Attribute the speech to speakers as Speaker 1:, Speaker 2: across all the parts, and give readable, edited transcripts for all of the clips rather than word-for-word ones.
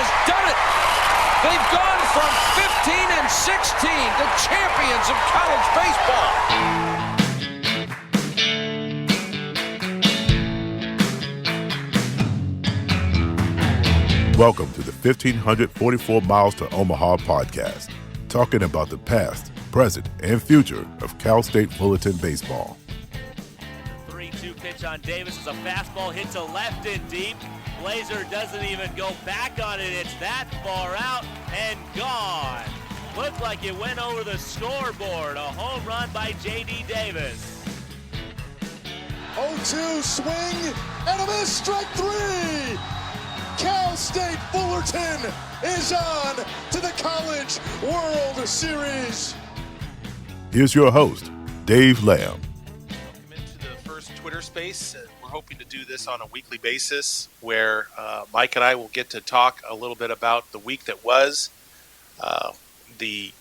Speaker 1: has done it. They've gone from 15 and 16 to champions of college baseball.
Speaker 2: Welcome to the 1,544 Miles to Omaha podcast, talking about the past, present, and future of Cal State Fullerton baseball.
Speaker 3: 3-2 pitch on Davis is a fastball hit to left and deep. Blazer doesn't even go back on it. It's that far out and gone. Looked like it went over the scoreboard. A home run by J.D. Davis.
Speaker 4: 0-2 swing and a miss, strike three. Cal State Fullerton is on to the College World Series.
Speaker 2: Here's your host, Dave Lamb.
Speaker 5: Welcome into the first Twitter space. We're hoping to do this on a weekly basis where Mike and I will get to talk a little bit about the week that was, the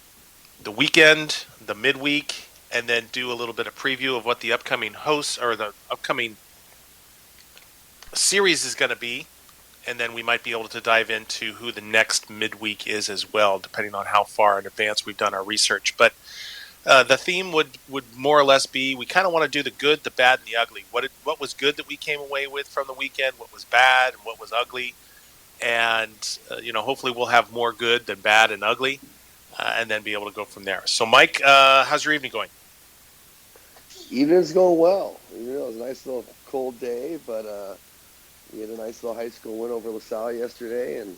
Speaker 5: weekend, the midweek, and then do a little bit of preview of what the upcoming hosts or the upcoming series is going to be. And then we might be able to dive into who the next midweek is as well, depending on how far in advance we've done our research. But the theme would more or less be, we kind of want to do the good, the bad, and the ugly. What was good that we came away with from the weekend, what was bad, and what was ugly. And, hopefully we'll have more good than bad and ugly, and then be able to go from there. So, Mike, how's your evening going?
Speaker 6: Evening's going well. It was a nice little cold day, but we had a nice little high school win over LaSalle yesterday, and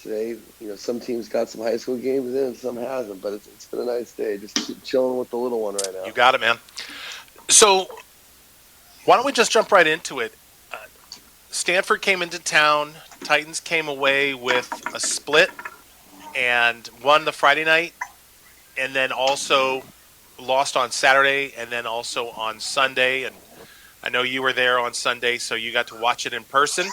Speaker 6: today, some teams got some high school games in and some hasn't, but it's been a nice day. Just chilling with the little one right now.
Speaker 5: You got it, man. So why don't we just jump right into it? Stanford came into town. Titans came away with a split and won the Friday night, and then also lost on Saturday, and then also on Sunday. And I know you were there on Sunday, so you got to watch it in person.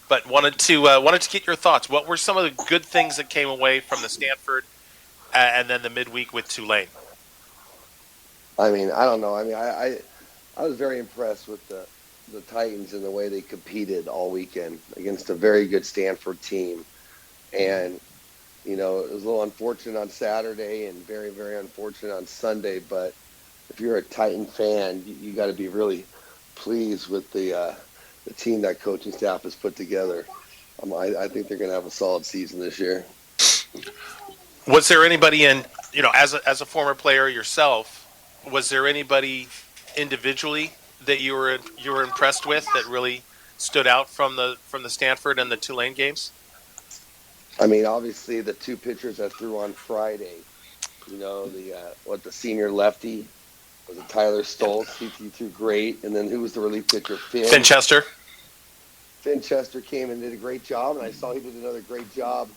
Speaker 5: But wanted to get your thoughts. What were some of the good things that came away from the Stanford and then the midweek with Tulane?
Speaker 6: I don't know. I was very impressed with the Titans and the way they competed all weekend against a very good Stanford team. And, it was a little unfortunate on Saturday and very, very unfortunate on Sunday. But if you're a Titan fan, you got to be really pleased with the team that coaching staff has put together. I think they're going to have a solid season this year.
Speaker 5: Was there anybody as a former player yourself, was there anybody individually that you were impressed with that really stood out from the Stanford and the Tulane games?
Speaker 6: Obviously the two pitchers that threw on Friday, the senior lefty, was it Tyler Stoltz? He threw great. And then who was the relief pitcher?
Speaker 5: Finn Chester.
Speaker 6: Finn Chester came and did a great job, and I saw he did another great job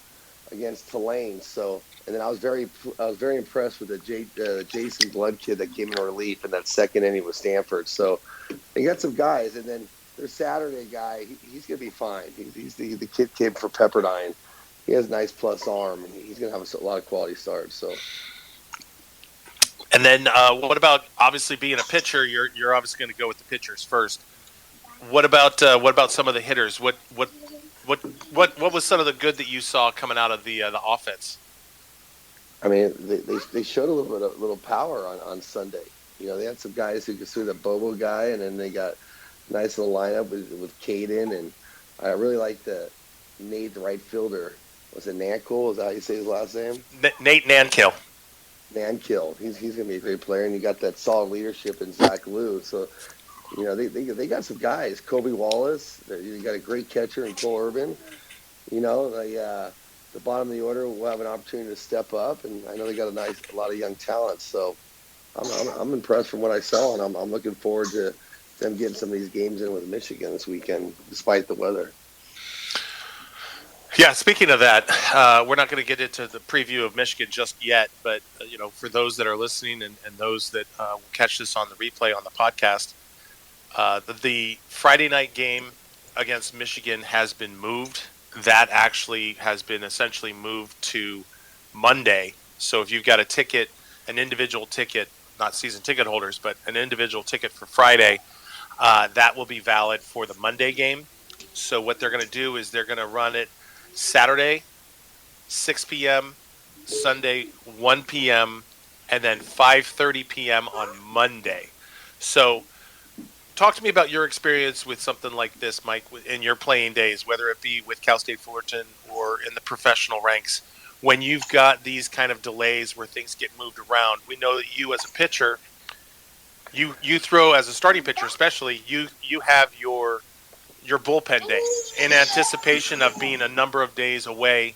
Speaker 6: against Tulane. So, and then I was very impressed with the Jason Blood kid that came in relief in that second inning with Stanford. So they got some guys, and then their Saturday guy, he's gonna be fine. He's the kid came for Pepperdine. He has a nice plus arm, and he's gonna have a lot of quality starts. So.
Speaker 5: And then what about, obviously being a pitcher, you're obviously going to go with the pitchers first. What about some of the hitters? What was some of the good that you saw coming out of the offense?
Speaker 6: They showed a little power on Sunday. They had some guys who could through the Bobo guy, and then they got a nice little lineup with Caden, and I really liked Nate, the right fielder. Was it Nankill? Is that how you say his last name?
Speaker 5: Nate Nankill.
Speaker 6: Nankill. He's going to be a great player, and you got that solid leadership in Zach Liu. So, they got some guys. Kobe Wallace. You got a great catcher in Cole Urban. The bottom of the order will have an opportunity to step up, and I know they got a lot of young talent. So, I'm impressed from what I saw, and I'm looking forward to them getting some of these games in with Michigan this weekend, despite the weather.
Speaker 5: Yeah, speaking of that, we're not going to get into the preview of Michigan just yet, but, for those that are listening and those that will catch this on the replay on the podcast, the Friday night game against Michigan has been moved. That actually has been essentially moved to Monday. So if you've got a ticket, an individual ticket, not season ticket holders, but an individual ticket for Friday, that will be valid for the Monday game. So what they're going to do is they're going to run it Saturday, 6 p.m., Sunday, 1 p.m., and then 5:30 p.m. on Monday. So talk to me about your experience with something like this, Mike, in your playing days, whether it be with Cal State Fullerton or in the professional ranks. When you've got these kind of delays where things get moved around, we know that you as a pitcher, you throw as a starting pitcher especially, you have your bullpen day in anticipation of being a number of days away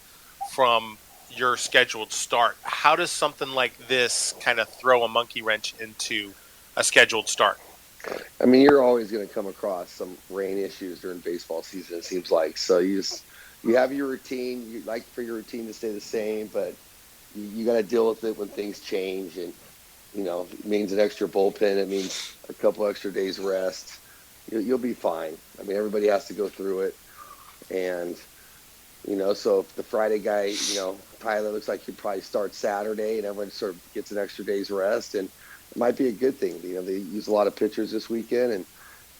Speaker 5: from your scheduled start. How does something like this kind of throw a monkey wrench into a scheduled start?
Speaker 6: I mean, you're always going to come across some rain issues during baseball season, it seems like. So you have your routine. You like for your routine to stay the same, but you got to deal with it when things change. And, it means an extra bullpen. It means a couple extra days rest. You'll be fine. I mean, everybody has to go through it. And, so if the Friday guy, Tyler looks like he'd probably start Saturday and everyone sort of gets an extra day's rest, and it might be a good thing. They used a lot of pitchers this weekend, and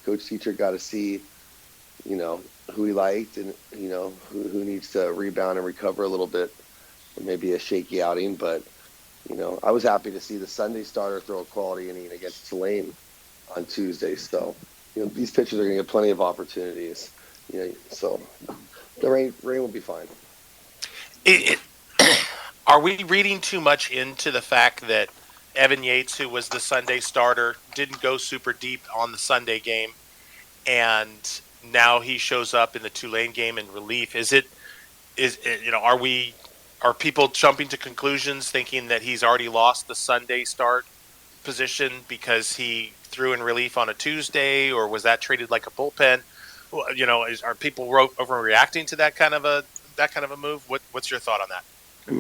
Speaker 6: Coach Teacher got to see, who he liked and, who needs to rebound and recover a little bit. Maybe a shaky outing, but, I was happy to see the Sunday starter throw a quality inning against Tulane on Tuesday. So, these pitchers are going to get plenty of opportunities. So the rain will be fine.
Speaker 5: Are we reading too much into the fact that Evan Yates, who was the Sunday starter, didn't go super deep on the Sunday game, and now he shows up in the Tulane game in relief? Are people jumping to conclusions thinking that he's already lost the Sunday start position because he threw in relief on a Tuesday, or was that treated like a bullpen? Are people overreacting to that kind of a move? What's your thought on that?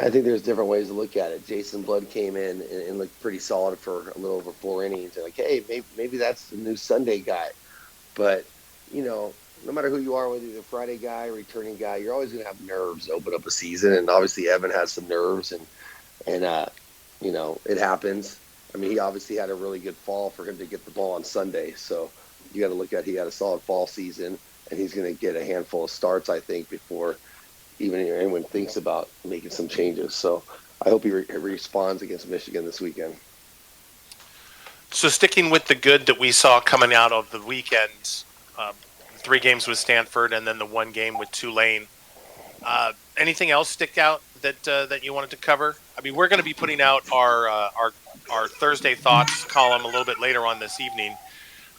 Speaker 6: I think there's different ways to look at it. Jason Blood came in and looked pretty solid for a little over 4 innings. And hey, maybe that's the new Sunday guy. But, no matter who you are, whether you're the Friday guy or returning guy, you're always going to have nerves to open up a season. And obviously Evan has some nerves and it happens. I mean, he obviously had a really good fall for him to get the ball on Sunday. So you got to look at he had a solid fall season, and he's going to get a handful of starts, I think, before even anyone thinks about making some changes. So I hope he responds against Michigan this weekend.
Speaker 5: So sticking with the good that we saw coming out of the weekend, 3 games with Stanford and then the 1 game with Tulane, anything else stick out that you wanted to cover? I mean, we're going to be putting out our Thursday Thoughts column a little bit later on this evening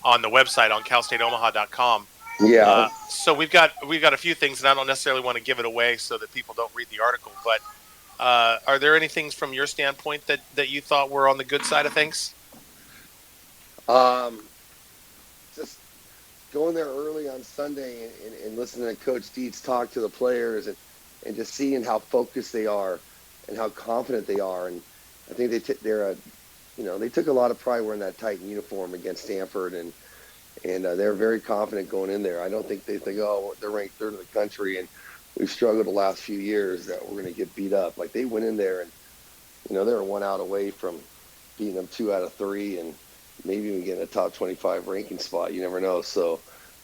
Speaker 5: on the website on CalStateOmaha.com.
Speaker 6: Yeah.
Speaker 5: So we've got a few things, and I don't necessarily want to give it away so that people don't read the article. But are there any things from your standpoint that you thought were on the good side of things?
Speaker 6: Just going there early on Sunday and listening to Coach Dietz talk to the players and just seeing how focused they are and how confident they are. And I think they took a lot of pride wearing that Titan uniform against Stanford, and they're very confident going in there. I don't think they think, they're ranked 3rd in the country and we've struggled the last few years that we're going to get beat up. Like, they went in there and, they were 1 out away from beating them 2 out of 3 and maybe even getting a top 25 ranking spot. You never know. So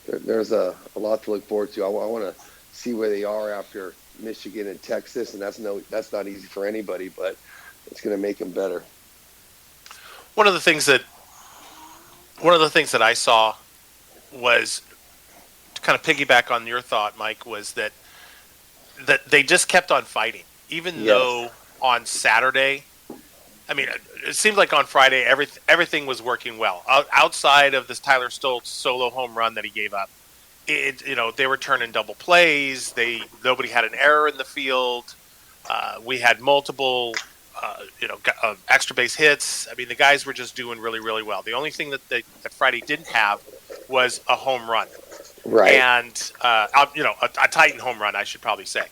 Speaker 6: there's a lot to look forward to. I want to see where they are after Michigan and Texas, and that's not easy for anybody, but it's going to make them better.
Speaker 5: One of the things that I saw was, to kind of piggyback on your thought, Mike, was that they just kept on fighting, even though on Saturday, I mean, it seemed like on Friday everything was working well. Outside of this Tyler Stoltz solo home run that he gave up, they were turning double plays. Nobody had an error in the field. We had multiple extra base hits. I mean, the guys were just doing really, really well. The only thing that Friday didn't have was a home run,
Speaker 6: right?
Speaker 5: And a Titan home run, I should probably say.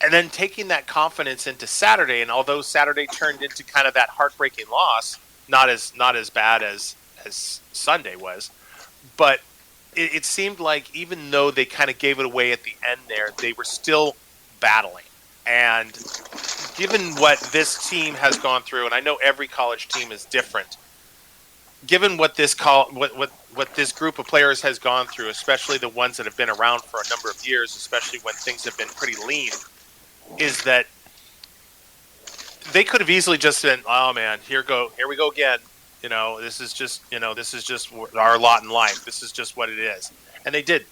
Speaker 5: And then taking that confidence into Saturday, and although Saturday turned into kind of that heartbreaking loss, not as bad as Sunday was, but it seemed like even though they kind of gave it away at the end there, they were still battling. And given what this team has gone through, and I know every college team is different, given what this group of players has gone through, especially the ones that have been around for a number of years, especially when things have been pretty lean, is that they could have easily just been, oh man, here we go again. This is just our lot in life. This is just what it is, and they did.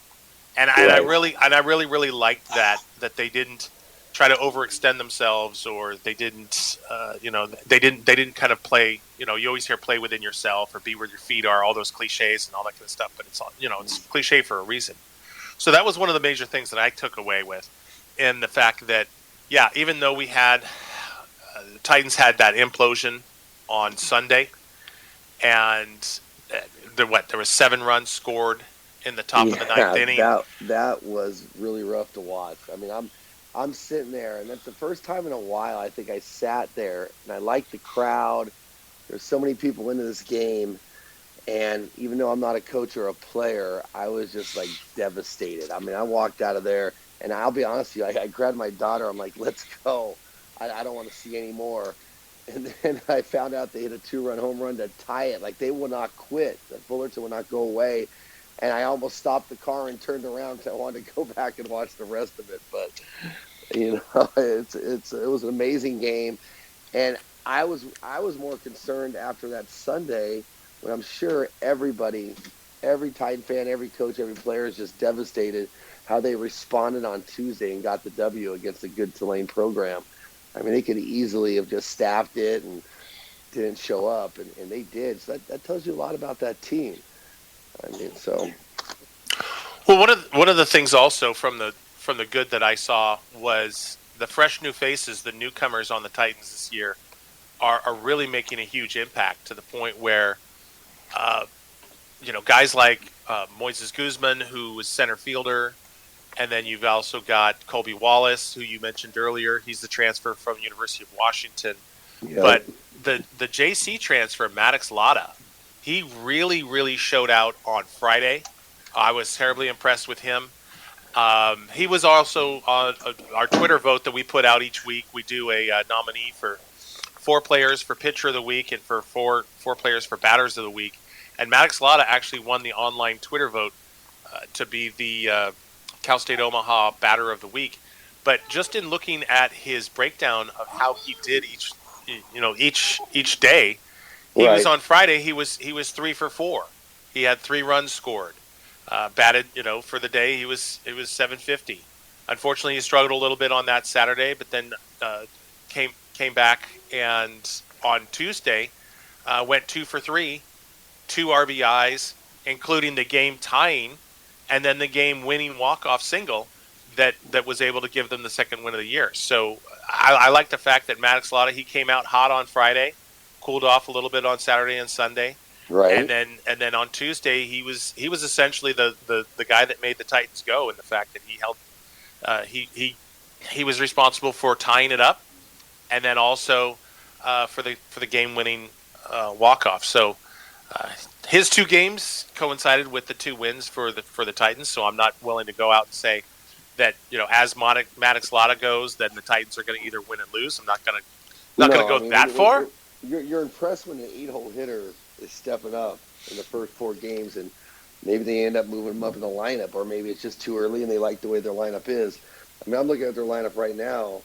Speaker 5: And I really liked that they didn't try to overextend themselves, or they didn't, they didn't kind of play. You always hear play within yourself or be where your feet are, all those cliches and all that kind of stuff. But it's all, it's cliche for a reason. So that was one of the major things that I took away with, in the fact that, yeah, even though we had the Titans had that implosion on Sunday, and there was 7 runs scored in the top of the 9th inning.
Speaker 6: That was really rough to watch. I mean, I'm sitting there, and that's the first time in a while I think I sat there, and I liked the crowd. There's so many people into this game, and even though I'm not a coach or a player, I was just like devastated. I mean, I walked out of there, and I'll be honest with you, I grabbed my daughter. I'm like, let's go. I don't want to see any more. And then I found out they hit a 2-run home run to tie it. Like, they will not quit. The Fullerton will not go away. And I almost stopped the car and turned around because I wanted to go back and watch the rest of it. But, it was an amazing game. And I was more concerned after that Sunday, when I'm sure every Titan fan, every coach, every player is just devastated how they responded on Tuesday and got the W against a good Tulane program. I mean, they could easily have just staffed it and didn't show up, and they did. So that tells you a lot about that team. I mean, so.
Speaker 5: Well, one of the things also from the good that I saw was the fresh new faces, the newcomers on the Titans this year, are really making a huge impact, to the point where, guys like Moises Guzman, who was center fielder. And then you've also got Colby Wallace, who you mentioned earlier. He's the transfer from University of Washington. Yep. But the JC transfer, Maddox Latta, he really, really showed out on Friday. I was terribly impressed with him. He was also on our Twitter vote that we put out each week. We do a nominee for 4 players for Pitcher of the Week and for four players for Batters of the Week. And Maddox Latta actually won the online Twitter vote to be the CalStateOmaha Batter of the Week. But just in looking at his breakdown of how he did each day, he was on Friday. He was 3 for 4. He had 3 runs scored. Batted, for the day he was 750. Unfortunately, he struggled a little bit on that Saturday, but then came back, and on Tuesday went 2 for 3, 2 RBIs, including the game tying, and then the game-winning walk-off single that was able to give them the second win of the year. So I like the fact that Maddox Latta, he came out hot on Friday, cooled off a little bit on Saturday and Sunday,
Speaker 6: right?
Speaker 5: And then on Tuesday he was essentially the guy that made the Titans go, in the fact that he held he was responsible for tying it up, and then also for the game-winning walk-off. So. His 2 games coincided with the 2 wins for the Titans, so I'm not willing to go out and say that as Maddox Latta goes, then the Titans are going to either win and lose. I'm not going to go that far.
Speaker 6: You're impressed when an 8-hole hitter is stepping up in the first 4 games, and maybe they end up moving them up in the lineup, or maybe it's just too early and they like the way their lineup is. I mean, I'm looking at their lineup right now.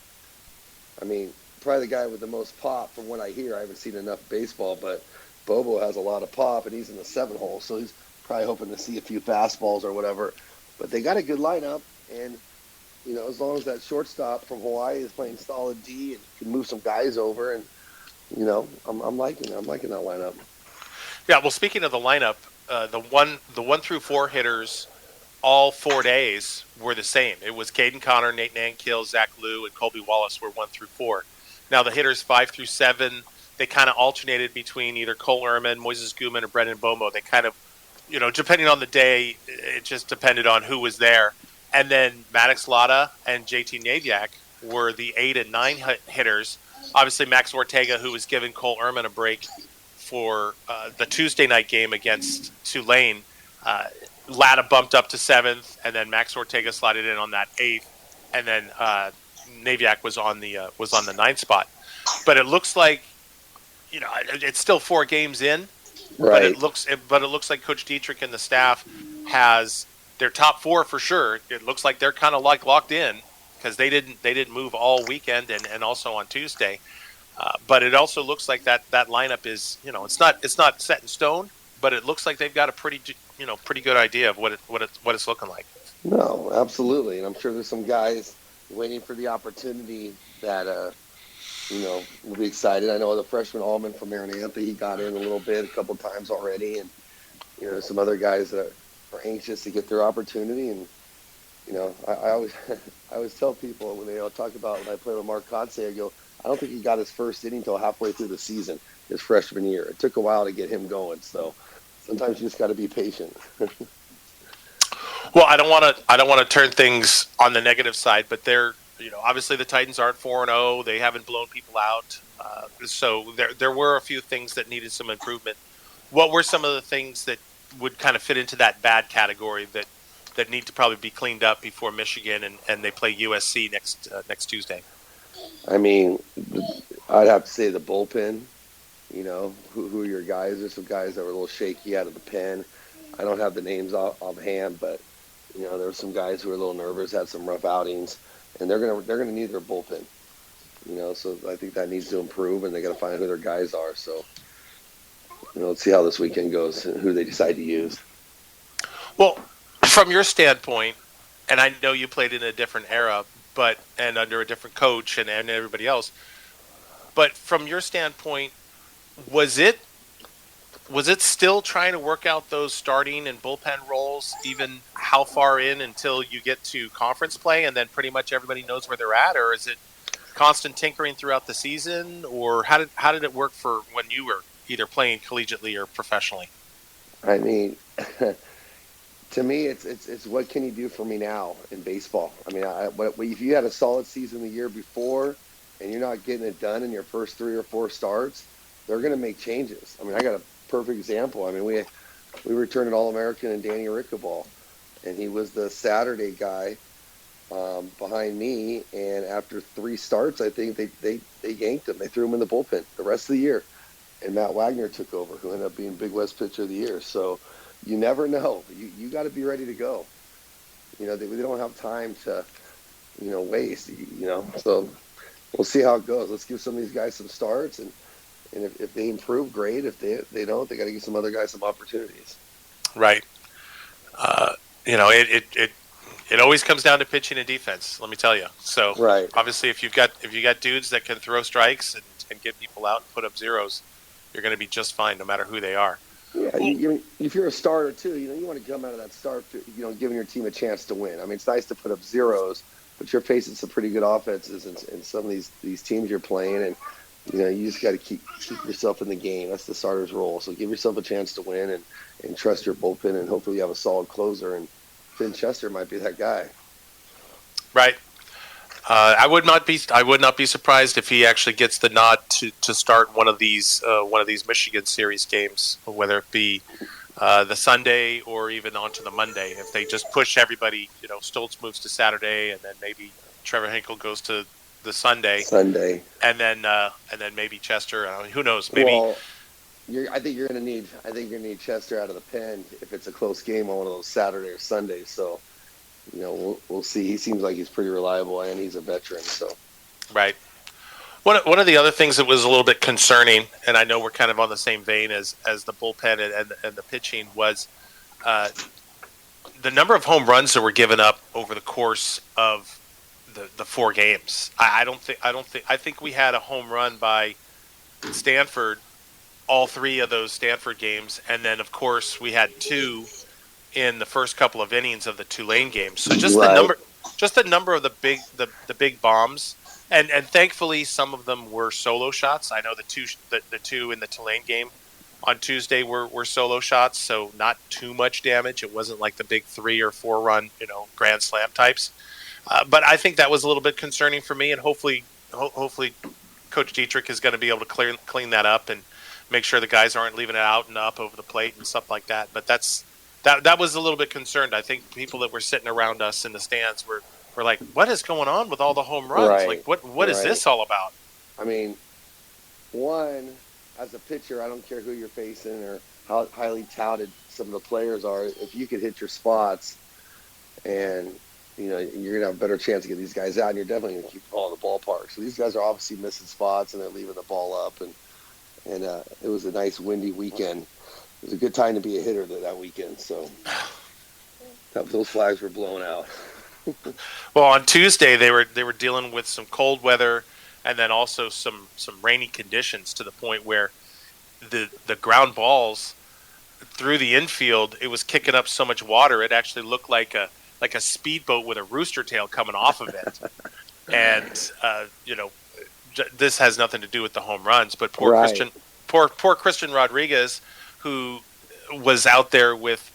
Speaker 6: I mean, probably the guy with the most pop, from what I hear. I haven't seen enough baseball, but Bobo has a lot of pop, and he's in the 7-hole, so he's probably hoping to see a few fastballs or whatever. But they got a good lineup, and as long as that shortstop from Hawaii is playing solid D and can move some guys over, and I'm liking that lineup.
Speaker 5: Yeah, well, speaking of the lineup, the 1 through 4 hitters all 4 days were the same. It was Caden Connor, Nate Nankill, Zach Liu, and Colby Wallace were 1 through 4. Now the hitters 5 through 7. They kind of alternated between either Cole Ehrman, Moises Guzman, or Brendan Bomo. They kind of, depending on the day, it just depended on who was there. And then Maddox Latta and JT Naviak were the 8 and 9 hitters. Obviously, Max Ortega, who was giving Cole Ehrman a break for the Tuesday night game against Tulane, Latta bumped up to 7th, and then Max Ortega slided in on that 8th, and then Naviak was on the 9th spot. But it looks like, it's still 4 games in, But
Speaker 6: Right.
Speaker 5: it looks like Coach Dietrich and the staff has their top four for sure. It looks like they're kind of like locked in because they didn't move all weekend and also on Tuesday. But it also looks like that lineup is, it's not set in stone, but it looks like they've got a pretty good idea of what it's looking like.
Speaker 6: No, absolutely. And I'm sure there's some guys waiting for the opportunity that, will be excited. I know the freshman Allman from Maranatha, he got in a little bit, a couple times already. And, some other guys that are anxious to get their opportunity. And, I always I always tell people when they talk about when I play with Mark Kotze, I go, I don't think he got his first inning until halfway through the season, his freshman year. It took a while to get him going. So sometimes you just got to be patient.
Speaker 5: Well, I don't want to turn things on the negative side, but they're, obviously the Titans aren't 4-0. They haven't blown people out. So there were a few things that needed some improvement. What were some of the things that would kind of fit into that bad category that need to probably be cleaned up before Michigan and they play USC next Tuesday?
Speaker 6: I mean, I'd have to say the bullpen. Who are your guys? There's some guys that were a little shaky out of the pen. I don't have the names offhand, but there were some guys who were a little nervous, had some rough outings, and they're gonna need their bullpen. So I think that needs to improve, and they got to find who their guys are. So let's see how this weekend goes and who they decide to use.
Speaker 5: Well, from your standpoint, and I know you played in a different era, and under a different coach and everybody else, but from your standpoint, was it still trying to work out those starting and bullpen roles, even how far in until you get to conference play and then pretty much everybody knows where they're at? Or is it constant tinkering throughout the season? Or how did it work for when you were either playing collegiately or professionally?
Speaker 6: I mean, to me, it's what can you do for me now in baseball? I mean, if you had a solid season the year before and you're not getting it done in your first 3 or 4 starts, they're going to make changes. I mean, I got a perfect example. I mean, we returned an All-American in Danny Rickaball, and he was the Saturday guy behind me. And after 3 starts, I think they yanked him. They threw him in the bullpen the rest of the year. And Matt Wagner took over, who ended up being Big West Pitcher of the Year. So you never know. You got to be ready to go. They don't have time to, waste. So we'll see how it goes. Let's give some of these guys some starts, and if they improve, great. If they don't, they got to give some other guys some opportunities.
Speaker 5: Right. It always comes down to pitching and defense. Let me tell you. So
Speaker 6: right.
Speaker 5: Obviously, if you got dudes that can throw strikes and get people out and put up zeros, you're going to be just fine no matter who they are.
Speaker 6: Yeah, if you're a starter too, you want to come out of that start, giving your team a chance to win. I mean, it's nice to put up zeros, but you're facing some pretty good offenses in some of these teams you're playing, and you just got to keep yourself in the game. That's the starter's role. So give yourself a chance to win and trust your bullpen, and hopefully you have a solid closer. And Finn Chester might be that guy.
Speaker 5: Right. I would not be surprised if he actually gets the nod to start one of these Michigan series games, whether it be the Sunday or even onto the Monday. If they just push everybody, Stoltz moves to Saturday, and then maybe Trevor Hinkle goes to the Sunday, and then maybe Chester. Who knows? Maybe.
Speaker 6: Well, I think you're gonna need Chester out of the pen if it's a close game on one of those Saturday or Sundays. So, we'll see. He seems like he's pretty reliable, and he's a veteran. So,
Speaker 5: right. One of the other things that was a little bit concerning, and I know we're kind of on the same vein as the bullpen and the pitching, was the number of home runs that were given up over the course of the 4 games. I think we had a home run by Stanford, all 3 of those Stanford games, and then of course we had 2 in the first couple of innings of the Tulane game. So just the number of the big bombs, and thankfully some of them were solo shots. I know the two in the Tulane game on Tuesday were solo shots, so not too much damage. It wasn't like the big 3 or 4 run grand slam types. But I think that was a little bit concerning for me, and hopefully Coach Dietrich is going to be able to clean that up and make sure the guys aren't leaving it out and up over the plate and stuff like that. But that was a little bit concerned. I think people that were sitting around us in the stands were like, what is going on with all the home runs?
Speaker 6: Right.
Speaker 5: Like, what is this all about?
Speaker 6: I mean, one, as a pitcher, I don't care who you're facing or how highly touted some of the players are. If you could hit your spots, and you're gonna have a better chance to get these guys out, and you're definitely gonna keep the ball in the ballpark. So these guys are obviously missing spots, and they're leaving the ball up, and it was a nice windy weekend. It was a good time to be a hitter that weekend. So those flags were blown out.
Speaker 5: Well, on Tuesday they were dealing with some cold weather, and then also some rainy conditions, to the point where the ground balls through the infield, it was kicking up so much water it actually looked like a speedboat with a rooster tail coming off of it. And this has nothing to do with the home runs, but poor Christian Rodriguez, who was out there with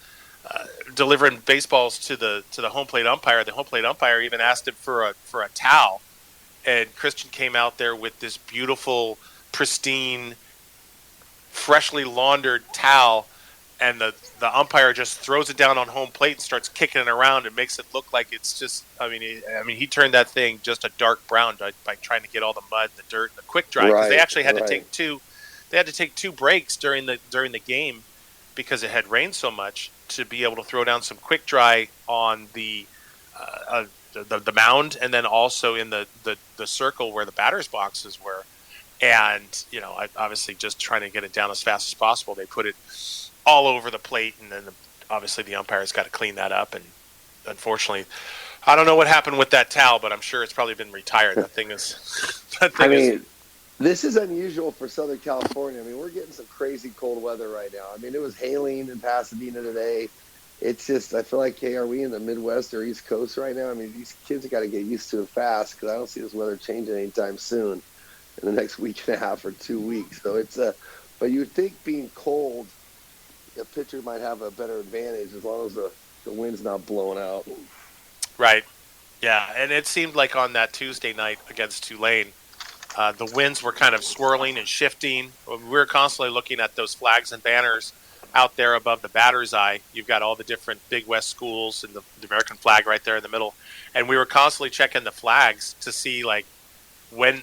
Speaker 5: delivering baseballs to the home plate umpire. The home plate umpire even asked him for a towel, and Christian came out there with this beautiful, pristine, freshly laundered towel, and the umpire just throws it down on home plate and starts kicking it around and makes it look like it's just. I mean, he turned that thing just a dark brown by trying to get all the mud, the dirt, and the quick dry, because they actually had to take two. They had to take 2 breaks during the game because it had rained so much, to be able to throw down some quick dry on the mound, and then also in the circle where the batter's boxes were. And obviously just trying to get it down as fast as possible, they put it all over the plate, and then obviously the umpire's got to clean that up. And unfortunately, I don't know what happened with that towel, but I'm sure it's probably been retired. That thing is.
Speaker 6: This is unusual for Southern California. I mean, we're getting some crazy cold weather right now. I mean, it was hailing in Pasadena today. It's just, I feel like, hey, are we in the Midwest or East Coast right now? I mean, these kids have got to get used to it fast, because I don't see this weather changing anytime soon in the next week and a half or 2 weeks. So but you would think being cold, a pitcher might have a better advantage as long as the wind's not blowing out.
Speaker 5: Right. Yeah, and it seemed like on that Tuesday night against Tulane, the winds were kind of swirling and shifting. We were constantly looking at those flags and banners out there above the batter's eye. You've got all the different Big West schools and the American flag right there in the middle. And we were constantly checking the flags to see, like, when,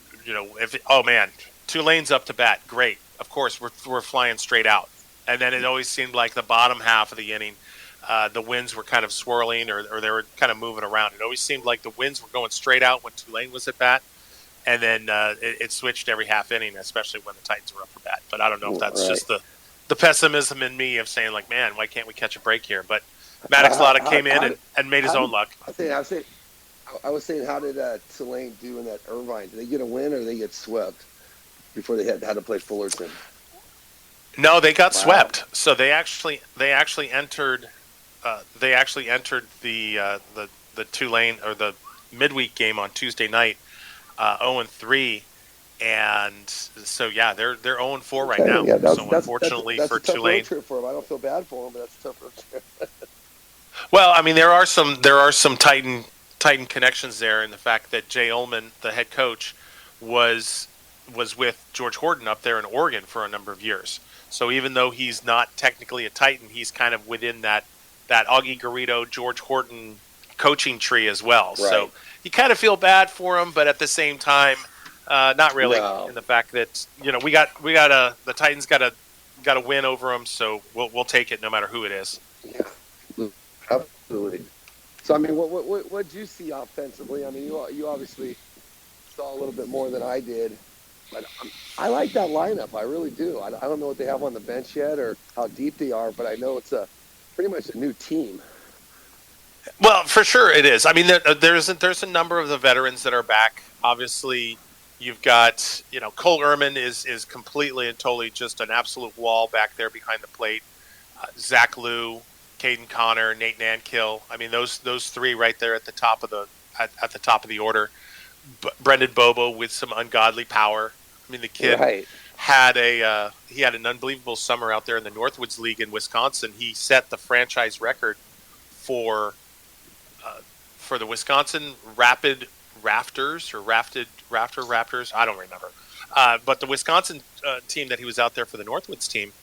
Speaker 5: Tulane's up to bat. Great. Of course, we're flying straight out. And then it always seemed like the bottom half of the inning, the winds were kind of swirling, or they were kind of moving around. It always seemed like the winds were going straight out when Tulane was at bat. And then it switched every half inning, especially when the Titans were up for bat. But I don't know if that's just the pessimism in me of saying, like, man, why can't we catch a break here? But Maddox Latta came in and made his own luck.
Speaker 6: I was saying, how did Tulane do in that Irvine? Did they get a win, or did they get swept before they had to play Fullerton?
Speaker 5: No, they got swept. So they actually entered the Tulane, or the midweek game on Tuesday night, 0-3, and so they're 0-4 right now.
Speaker 6: Yeah,
Speaker 5: so unfortunately
Speaker 6: that's
Speaker 5: for
Speaker 6: a tough
Speaker 5: Tulane,
Speaker 6: road trip for them. I don't feel bad for them, but that's a tough road trip.
Speaker 5: Well, I mean, there are some Titan connections there, in the fact that Jay Ullman, the head coach, was with George Horton up there in Oregon for a number of years. So even though he's not technically a Titan, he's kind of within that Augie Garrido, George Horton coaching tree as well. Right. So you kind of feel bad for him, but at the same time, not really. No. In the fact that the Titans got a win over them, so we'll take it no matter who it is.
Speaker 6: Yeah, absolutely. So I mean, what did you see offensively? I mean, you obviously saw a little bit more than I did, but I like that lineup. I really do. I don't know what they have on the bench yet or how deep they are, but I know it's pretty much a new team.
Speaker 5: Well, for sure it is. I mean, there's a number of the veterans that are back. Obviously, you've got, Cole Ehrman is completely and totally just an absolute wall back there behind the plate. Zach Liu, Caden Connor, Nate Nankill. I mean, those three right there at the top of the order. Brendan Bobo with some ungodly power. I mean, the kid had an unbelievable summer out there in the Northwoods League in Wisconsin. He set the franchise record for the Wisconsin Raptors. I don't remember. But the Wisconsin team that he was out there for the Northwoods team,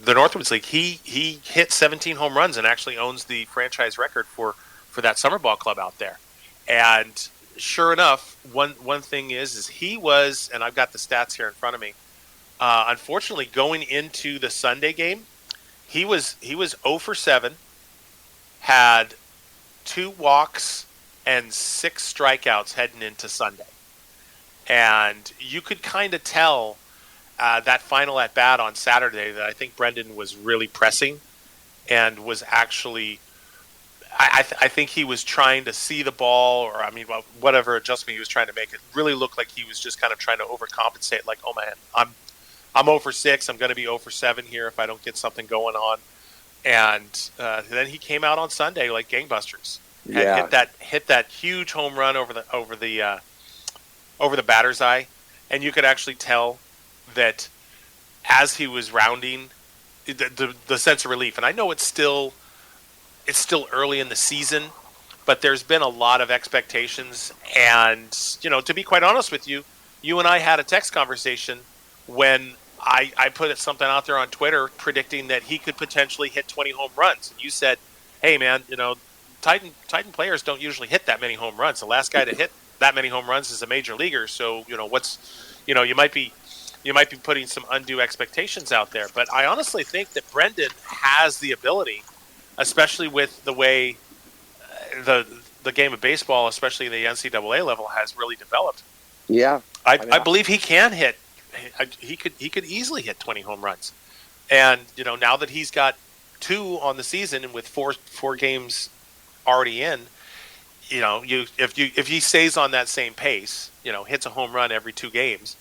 Speaker 5: the Northwoods League, he hit 17 home runs and actually owns the franchise record for that summer ball club out there. And sure enough, one thing is he was, and I've got the stats here in front of me, unfortunately going into the Sunday game, he was 0 for 7, had 2 walks and 6 strikeouts heading into Sunday. And you could kind of tell that final at bat on Saturday that I think Brendan was really pressing and was actually, I think he was trying to see the ball, or whatever adjustment he was trying to make. It really looked like he was just kind of trying to overcompensate. Like, oh man, I'm 0 for 6. I'm going to be 0 for 7 here if I don't get something going on. And then he came out on Sunday like gangbusters and hit that huge home run over the batter's eye, and you could actually tell that as he was rounding, the sense of relief. And I know it's still early in the season, but there's been a lot of expectations. And to be quite honest with you, you and I had a text conversation when I put something out there on Twitter predicting that he could potentially hit 20 home runs. And you said, hey man, Titan players don't usually hit that many home runs. The last guy to hit that many home runs is a major leaguer. So, you might be putting some undue expectations out there. But I honestly think that Brendan has the ability, especially with the way the game of baseball, especially the NCAA level, has really developed.
Speaker 6: Yeah.
Speaker 5: I believe he can hit. He could easily hit 20 home runs. And, now that he's got 2 on the season and with four games already in, if he stays on that same pace, hits a home run every 2 games,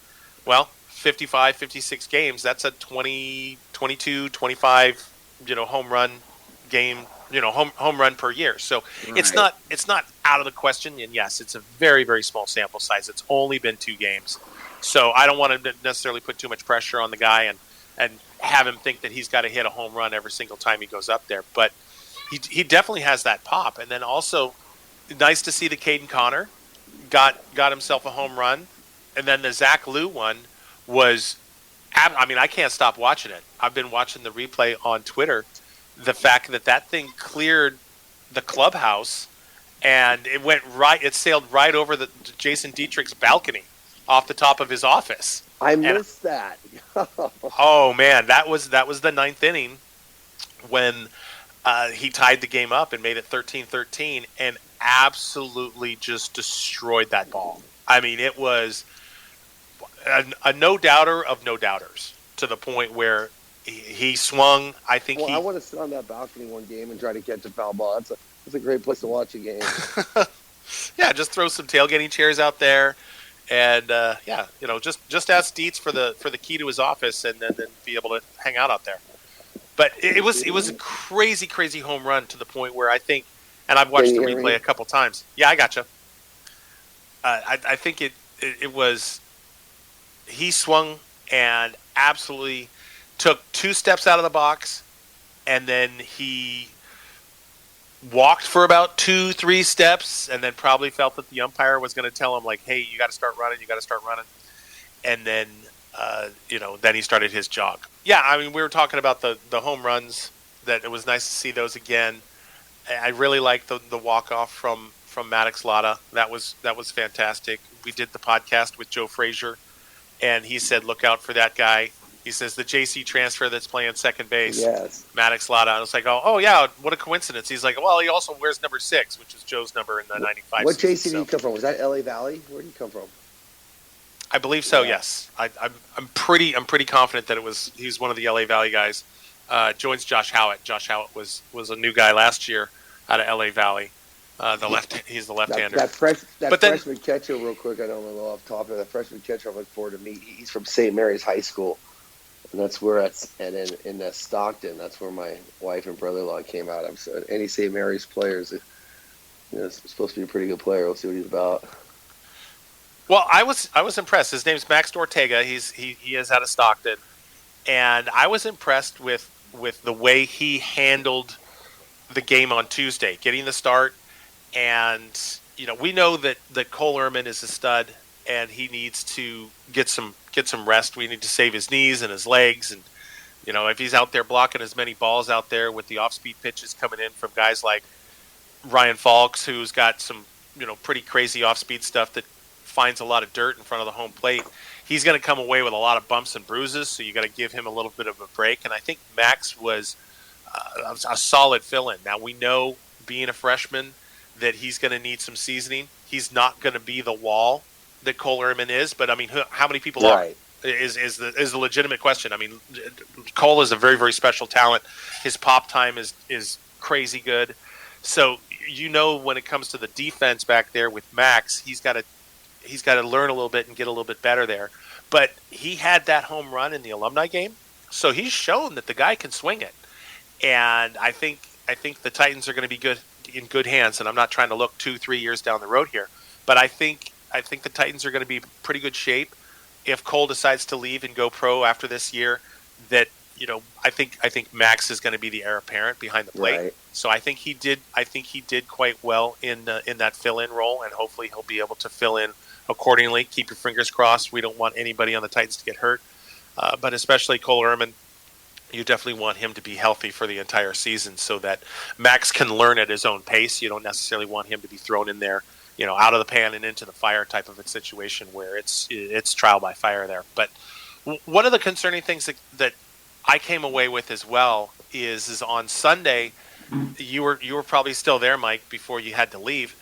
Speaker 5: well, 55, 56 games, that's a 20, 22, 25, home run game, home run per year. So right. It's not out of the question. And yes, it's a very, very small sample size. It's only been 2 games. So I don't want to necessarily put too much pressure on the guy and have him think that he's got to hit a home run every single time he goes up there. But he definitely has that pop. And then also nice to see the Caden Connor got himself a home run. And then the Zach Liu one was, I can't stop watching it. I've been watching the replay on Twitter. The fact that thing cleared the clubhouse and it sailed right over the Jason Dietrich's balcony off the top of his office.
Speaker 6: I missed that.
Speaker 5: Oh man, that was the 9th inning when he tied the game up and made it 13-13 and absolutely just destroyed that ball. It was a no-doubter of no-doubters to the point where he swung. I want
Speaker 6: to sit on that balcony one game and try to catch a foul ball. That's a great place to watch a game.
Speaker 5: Yeah, just throw some tailgating chairs out there. And just ask Dietz for the key to his office, and then be able to hang out there. But it was a crazy, crazy home run to the point where I think, and I've watched the replay a couple times. Yeah, I gotcha. I think it was, he swung and absolutely took 2 steps out of the box, and then he walked for about 2-3 steps, and then probably felt that the umpire was going to tell him, like, hey, you got to start running. And then, then he started his jog. Yeah, we were talking about the home runs, that it was nice to see those again. I really liked the walk-off from Maddox Latta. That was fantastic. We did the podcast with Joe Frazier, and he said, look out for that guy. He says the JC transfer that's playing second base,
Speaker 6: yes.
Speaker 5: Maddox Latta. I was like, oh yeah, what a coincidence. He's like, well, he also wears number 6, which is Joe's number in the 95.
Speaker 6: What JC did he come from? Was that LA Valley? Where did he come from?
Speaker 5: I believe so. Yeah. Yes, I'm pretty confident that he's one of the LA Valley guys. Joins Josh Howett. Josh Howett was a new guy last year out of LA Valley. He's the left-hander.
Speaker 6: Freshman catcher, real quick. I don't know off top of that freshman catcher. I look forward to meet. He's from St. Mary's High School. And that's where in Stockton. That's where my wife and brother-in-law came out of. So any St. Mary's players, is supposed to be a pretty good player. We'll see what he's about.
Speaker 5: Well, I was impressed. His name's Max Ortega. He is out of Stockton, and I was impressed with the way he handled the game on Tuesday, getting the start. And we know that Cole Ehrman is a stud, and he needs to get some rest. We need to save his knees and his legs, and if he's out there blocking as many balls out there with the off-speed pitches coming in from guys like Ryan Falks, who's got some pretty crazy off-speed stuff that finds a lot of dirt in front of the home plate, he's going to come away with a lot of bumps and bruises. So you got to give him a little bit of a break. And I think Max was a solid fill-in. Now we know, being a freshman, that he's going to need some seasoning. He's not going to be the wall that Cole Ehrman is, but I mean, how many people are? Is the legitimate question. I mean, Cole is a very, very special talent. His pop time is crazy good. So when it comes to the defense back there with Max, he's got to learn a little bit and get a little bit better there. But he had that home run in the alumni game, so he's shown that the guy can swing it. And I think the Titans are going to be in good hands. And I'm not trying to look 2-3 years down the road here, but I think the Titans are going to be in pretty good shape if Cole decides to leave and go pro after this year. That I think Max is going to be the heir apparent behind the plate.
Speaker 6: Right.
Speaker 5: So I think he did quite well in that fill-in role, and hopefully he'll be able to fill in accordingly. Keep your fingers crossed. We don't want anybody on the Titans to get hurt, but especially Cole Ehrman. You definitely want him to be healthy for the entire season so that Max can learn at his own pace. You don't necessarily want him to be thrown in there, out of the pan and into the fire type of a situation where it's trial by fire there. But one of the concerning things that I came away with as well is on Sunday, you were probably still there, Mike, before you had to leave,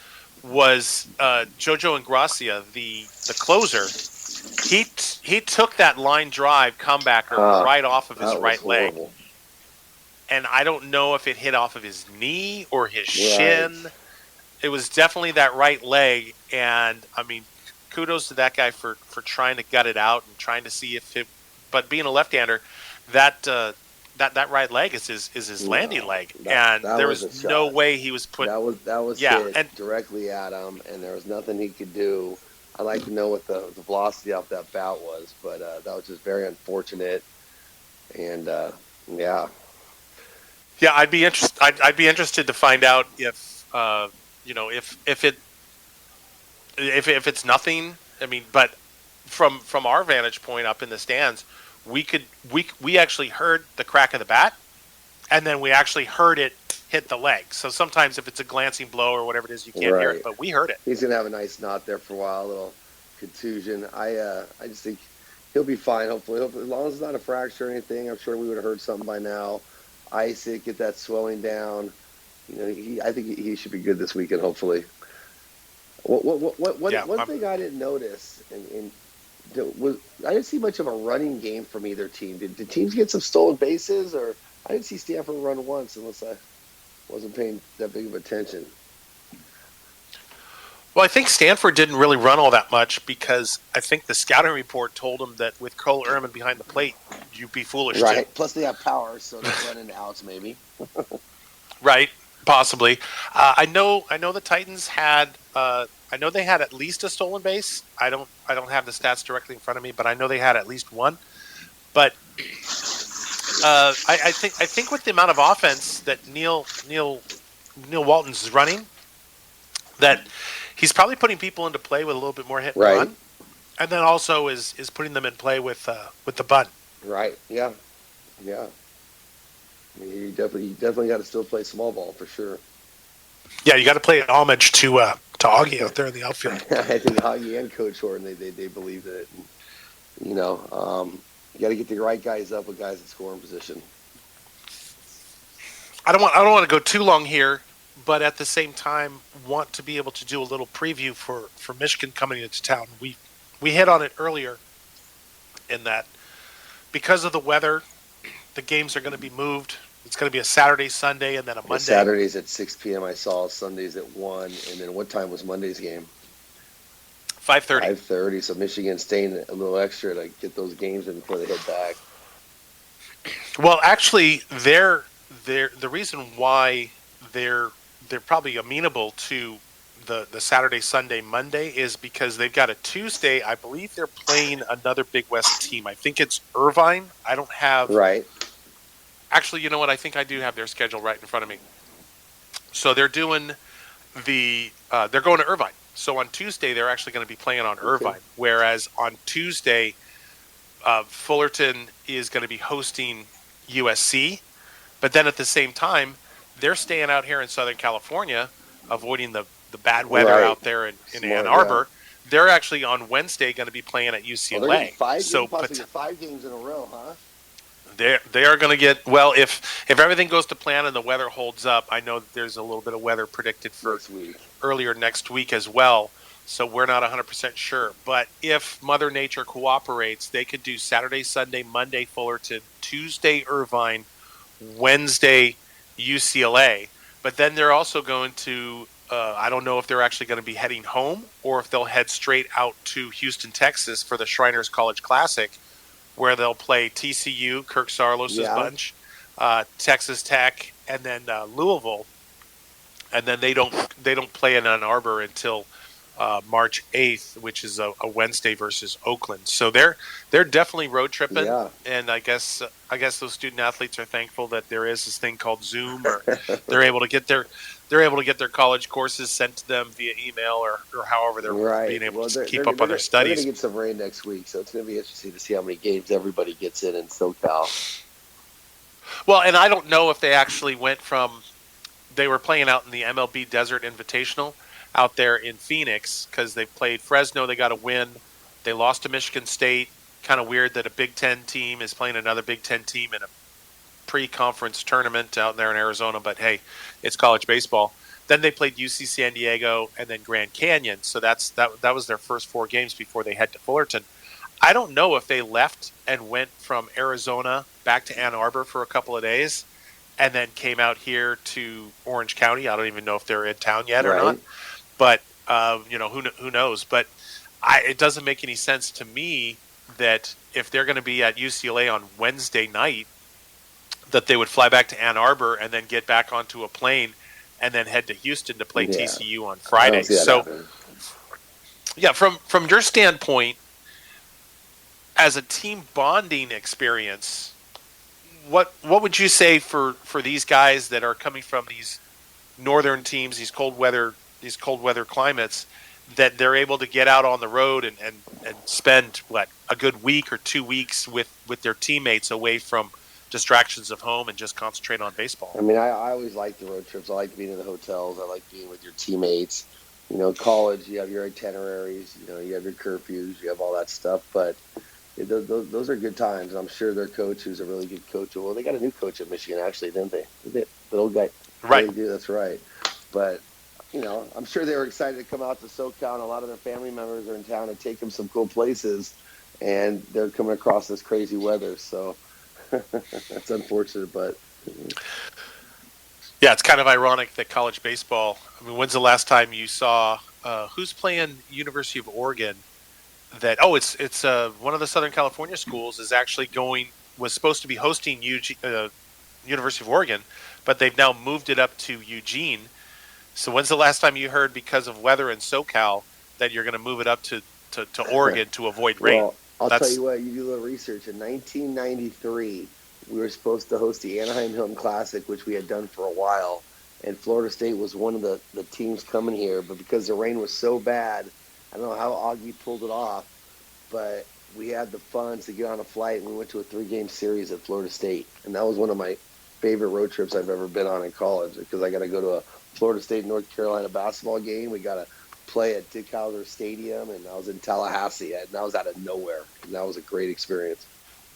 Speaker 5: was Jojo Ingrassia, the closer. He took that line drive comebacker right off of his right leg. And I don't know if it hit off of his knee or his shin. It was definitely that right leg. And, I mean, kudos to that guy for trying to gut it out and trying to see if it – but being a left-hander, that right leg is his landing leg. And there was no way he was put –
Speaker 6: That was hit directly at him, and there was nothing he could do. I'd like to know what the velocity off that bout was, but that was just very unfortunate. And yeah,
Speaker 5: I'd be interested to find out if if it's nothing. I mean, but from our vantage point up in the stands, we actually heard the crack of the bat, and then we actually heard it hit the leg. So sometimes if it's a glancing blow or whatever it is, you can't hear it, but we heard it.
Speaker 6: He's going to have a nice knot there for a while, a little contusion. I just think he'll be fine, hopefully. As long as it's not a fracture or anything, I'm sure we would have heard something by now. Ice it, get that swelling down. I think he should be good this weekend, hopefully. One thing I didn't notice, I didn't see much of a running game from either team. Did teams get some stolen bases, or I didn't see Stanford run once unless I wasn't paying that big of attention.
Speaker 5: Well, I think Stanford didn't really run all that much because I think the scouting report told them that with Cole Ehrman behind the plate, you'd be foolish
Speaker 6: Right.
Speaker 5: to.
Speaker 6: Plus they have power, so they're running outs maybe.
Speaker 5: Right. Possibly. I know the Titans had. I know they had at least a stolen base. I don't have the stats directly in front of me, but I know they had at least one. But I think with the amount of offense that Neil Walton's is running, that he's probably putting people into play with a little bit more hit and run, and then also is putting them in play with the bunt.
Speaker 6: Right. Yeah. I mean, you definitely got to still play small ball for sure.
Speaker 5: Yeah, you got to play homage to Augie out there in the outfield.
Speaker 6: I think Augie and Coach Horton they believed it. And, you got to get the right guys up with guys in scoring position.
Speaker 5: I don't want to go too long here, but at the same time, want to be able to do a little preview for Michigan coming into town. We hit on it earlier in that because of the weather, the games are going to be moved. It's going to be a Saturday, Sunday, and then a Monday.
Speaker 6: Saturdays at 6 p.m. I saw. Sundays at 1. And then what time was Monday's game?
Speaker 5: 5:30.
Speaker 6: 5:30. So Michigan staying a little extra to get those games in before they head back.
Speaker 5: Well, actually, the reason why they're probably amenable to the Saturday, Sunday, Monday is because they've got a Tuesday. I believe they're playing another Big West team. I think it's Irvine. I don't have
Speaker 6: right.
Speaker 5: Actually, you know what? I think I do have their schedule right in front of me. So they're doing they're going to Irvine. So on Tuesday, they're actually going to be playing on Irvine. Whereas on Tuesday, Fullerton is going to be hosting USC. But then at the same time, they're staying out here in Southern California, avoiding the bad weather out there in Ann Arbor. Yeah. They're actually on Wednesday going to be playing at UCLA.
Speaker 6: Well, possibly 5 games in a row, huh?
Speaker 5: They are going to get, well, if everything goes to plan and the weather holds up. I know that there's a little bit of weather predicted for
Speaker 6: next week.
Speaker 5: Earlier next week as well. So we're not 100% sure. But if Mother Nature cooperates, they could do Saturday, Sunday, Monday Fullerton, Tuesday Irvine, Wednesday UCLA. But then they're also going to, I don't know if they're actually going to be heading home or if they'll head straight out to Houston, Texas for the Shriners College Classic, where they'll play TCU, Kirk Saarloos' bunch, Texas Tech, and then Louisville. And then they don't play in Ann Arbor until March 8th, which is a Wednesday versus Oakland. So they're definitely road tripping.
Speaker 6: Yeah.
Speaker 5: And I guess those student athletes are thankful that there is this thing called Zoom, or they're able to get their college courses sent to them via email or however they're being able to keep up on their studies.
Speaker 6: They're going to get some rain next week, so it's going to be interesting to see how many games everybody gets in SoCal.
Speaker 5: Well, and I don't know if they actually went from. They were playing out in the MLB Desert Invitational out there in Phoenix because they played Fresno. They got a win. They lost to Michigan State. Kind of weird that a Big Ten team is playing another Big Ten team in a pre-conference tournament out there in Arizona. But, hey, it's college baseball. Then they played UC San Diego and then Grand Canyon. So that was their first 4 games before they head to Fullerton. I don't know if they left and went from Arizona back to Ann Arbor for a couple of days and then came out here to Orange County. I don't even know if they're in town yet or not. But, who knows? But it doesn't make any sense to me that if they're going to be at UCLA on Wednesday night, that they would fly back to Ann Arbor and then get back onto a plane and then head to Houston to play TCU on Friday. So, from your standpoint, as a team bonding experience, what would you say for these guys that are coming from these northern teams, these cold weather climates, that they're able to get out on the road and spend a good week or 2 weeks with their teammates away from distractions of home and just concentrate on baseball?
Speaker 6: I mean, I always like the road trips. I like being in the hotels. I like being with your teammates. College, you have your itineraries, you have your curfews, you have all that stuff, but those are good times. I'm sure their coach, who's a really good coach, well, they got a new coach at Michigan, actually, didn't they? The old guy.
Speaker 5: Right.
Speaker 6: They do, that's right. But, I'm sure they were excited to come out to SoCal, and a lot of their family members are in town to take them some cool places, and they're coming across this crazy weather. So that's unfortunate, but.
Speaker 5: Yeah, it's kind of ironic that college baseball, when's the last time you saw, who's playing University of Oregon? It's one of the Southern California schools was supposed to be hosting University of Oregon, but they've now moved it up to Eugene. So when's the last time you heard, because of weather in SoCal, that you're going to move it up to Oregon to avoid rain?
Speaker 6: Well, I'll tell you what, you do a little research. In 1993, we were supposed to host the Anaheim Hilton Classic, which we had done for a while, and Florida State was one of the teams coming here, but because the rain was so bad, I don't know how Augie pulled it off, but we had the funds to get on a flight, and we went to a 3-game series at Florida State. And that was one of my favorite road trips I've ever been on in college, because I got to go to a Florida State, North Carolina basketball game. We got to play at Dick Howser Stadium, and I was in Tallahassee, and that was out of nowhere. And that was a great experience.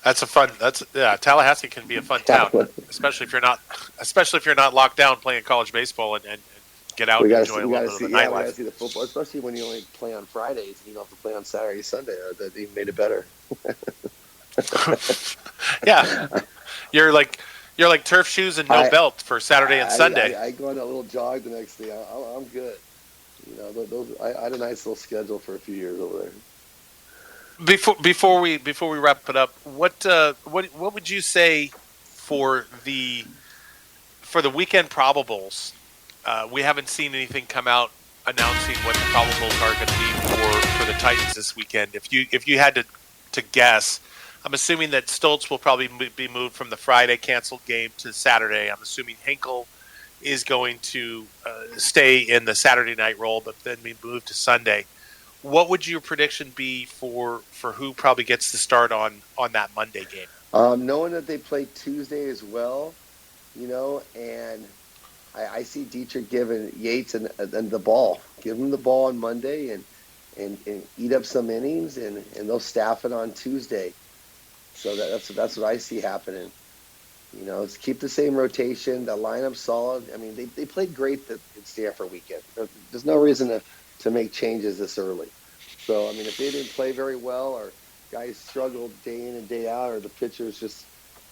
Speaker 5: Tallahassee can be a fun town, especially if you're not locked down playing college baseball and get out and enjoy a little bit of the nightlife.
Speaker 6: We got to see the football, especially when you only play on Fridays and you don't have to play on Saturday, Sunday. That even made it better.
Speaker 5: Yeah, you're like turf shoes and no belt for Saturday and Sunday.
Speaker 6: I go on a little jog the next day. I'm good. I had a nice little schedule for a few years over there.
Speaker 5: Before we wrap it up, what would you say for the weekend probables? We haven't seen anything come out announcing what the probables are going to be for the Titans this weekend. If you had to guess, I'm assuming that Stoltz will probably be moved from the Friday canceled game to Saturday. I'm assuming Hinkle is going to stay in the Saturday night role, but then be moved to Sunday. What would your prediction be for who probably gets the start on that Monday game?
Speaker 6: Knowing that they play Tuesday as well, and I see Dietrich giving Yates and the ball. Give him the ball on Monday and eat up some innings, and they'll staff it on Tuesday. So that's what I see happening. You know, it's keep the same rotation, the lineup solid. I mean, they played great at Stanford weekend. There's no reason to make changes this early. So, I mean, if they didn't play very well or guys struggled day in and day out or the pitchers just,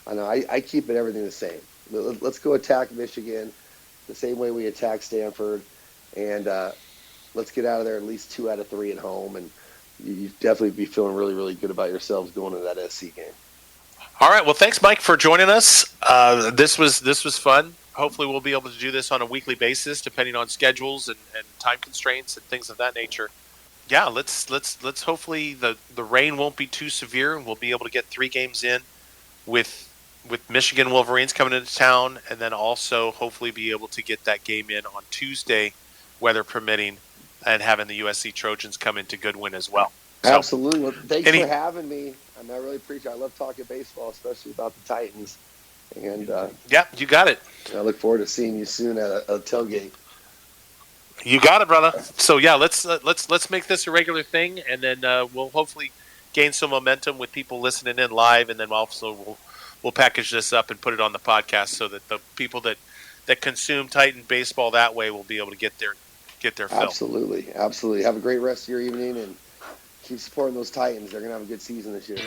Speaker 6: I know, I keep everything the same. Let's go attack Michigan the same way we attack Stanford, and let's get out of there at least 2 out of 3 at home, and you definitely be feeling really, really good about yourselves going into that SC game.
Speaker 5: All right. Well, thanks, Mike, for joining us. This was fun. Hopefully, we'll be able to do this on a weekly basis, depending on schedules and time constraints and things of that nature. Yeah, let's hopefully the rain won't be too severe, and we'll be able to get 3 games in with Michigan Wolverines coming into town, and then also hopefully be able to get that game in on Tuesday, weather permitting, and having the USC Trojans come into Goodwin as well. So,
Speaker 6: absolutely. Well, thanks for having me. I mean, I really appreciate it. I love talking baseball, especially about the Titans. And
Speaker 5: yeah, you got it.
Speaker 6: I look forward to seeing you soon at a tailgate.
Speaker 5: You got it, brother. So yeah, let's make this a regular thing, and then we'll hopefully gain some momentum with people listening in live, and then also we'll package this up and put it on the podcast so that the people that consume Titan baseball that way will be able to get their fill.
Speaker 6: Absolutely. Have a great rest of your evening, and keep supporting those Titans. They're going to have a good season this year.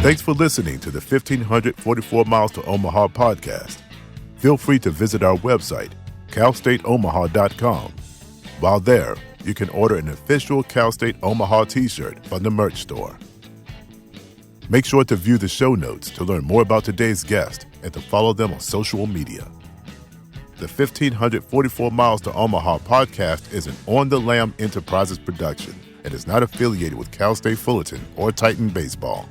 Speaker 2: Thanks for listening to the 1544 Miles to Omaha podcast. Feel free to visit our website, CalStateOmaha.com. While there, you can order an official Cal State Omaha t-shirt from the merch store. Make sure to view the show notes to learn more about today's guest and to follow them on social media. The 1544 Miles to Omaha podcast is an On the Lam Enterprises production and is not affiliated with Cal State Fullerton or Titan Baseball.